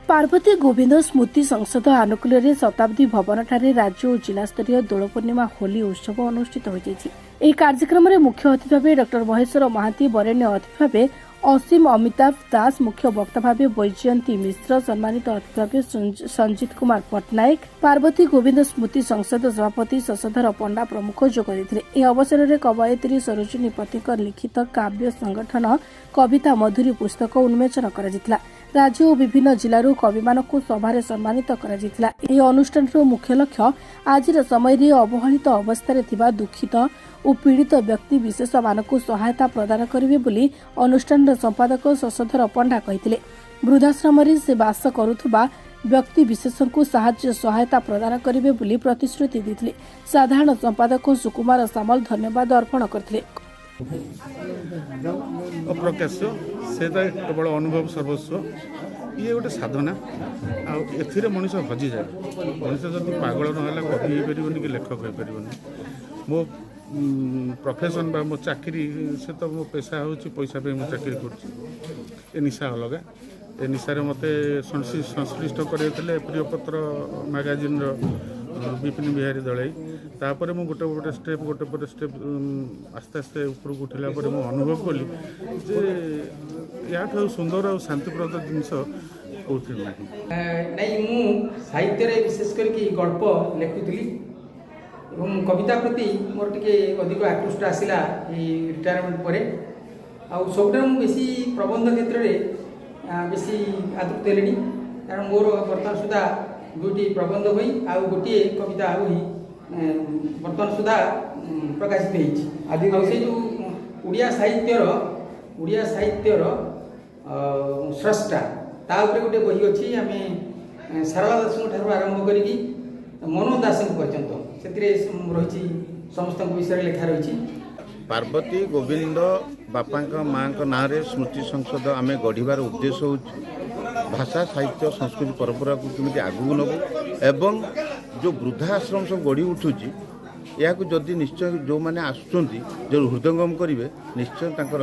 पार्वती गोविंद स्मृति संसद आनुकूल्य शताब्दी भवन ठारे राज्य और जिला स्तरीय दोल पूर्णिमा होली उत्सव अनुष्ठित होती। कार्यक्रम में मुख्य अतिथि भाव डॉ महेश्वर महांती, वरेण्य अतिथि भाव असीम अमिताभ दास, मुख्य वक्ता भाव वैजयंती मिश्र, सम्मानित अतिथि भाव संजीत कुमार पट्टनायक, पार्वती गोविंद स्मृति संसद सभापति शशधर पंडा प्रमुख जोग देते। अवसर में कवयित्री सरोजिनी पति लिखित काव्य संगठन कविता मधुरी पुस्तक उन्मोचन कर राज्य और विभिन्न जिलूर कवि मानक सभारे सम्मानित कर अनुष्ठान मुख्य लक्ष्य आज समय अवहेलित अवस्था दुखित और पीड़ित व्यक्ति विशेष मानक सहायता प्रदान करेंगे बोली अनुष्ठान संपादक शशधर पंडा कहते। वृद्धाश्रम से बास करुवा व्यक्ति विशेष को सहायता प्रदान करेंगे बोली प्रतिश्रुति देते। साधारण संपादक सुकुमार सामल धन्यवाद अर्पण करते। अप्रकाश्य से केवल अनुभव सर्वस्व ये गोटे साधना आर मनीष हजि जाए। मनीष जब पागल ना कवि हो पार कि लेखक हो पार। मो प्रोफेशन बा मो चाकरी से तो मो पेशा हूँ पैसा पे मो चाकरी कर निशा अलग ए निशारे मत संश्लिष्ट कर प्रियपत्र मैगाजिन विपिन बिहारी दलाई तापर मु गोटे गोटे स्टेप आस्ते आस्ते ऊपर उठिला पर मु अनुभव कली जे या सुंदर और शांतिप्रद जिनस कौन नहीं मु साहित्य रे विशेष करके गल्प लिखुली एवं कविता प्रति मोर टिके अधिक आकृष्ट आसिला रिटायरमेंट पर आउ सबटा मु बेसी प्रबंध क्षेत्र में बेसी आदृत हेली कारण मोर वर्तमान सुधा दुईटी प्रबंध हुई आउ गोटे कविता हुई वर्तमान सुधा प्रकाशित आदि से जो उड़िया साहित्यर स्रष्टा ता उपरे गोटे बही अच्छी आम सारला दास ठार आरंभ करी मनोज दास पर्यंत से रही समस्त विषय लेखा रही। पार्वती गोविंद बापा माँ ना स्मृति संसद आम गढ़ार उद्देश्य हो भाषा साहित्य संस्कृति परंपरा को केमी आगू नबू एवं जो वृद्धाश्रम सब गढ़ी उठुची या जदि निश्चय जो मैंने आसुँच जो हृदयंगम करेंगे निश्चय तंकर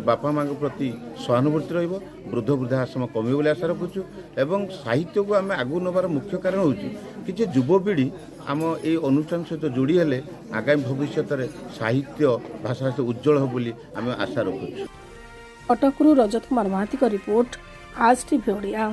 बापा माँ प्रति सहानुभूति वृद्ध वृद्धाश्रम कमे बोली आशा रखुचु एवं साहित्य को आम आगू नबार मुख्य कारण हो कि युवपीढ़ी आम ये अनुष्ठान सहित जोड़ी हेले आगामी भविष्य में साहित्य भाषा से उज्जवल हो बोली आम आशा रखुचु। कटकरू रजत कुमार महांती का रिपोर्ट आज टीवी ओडिया।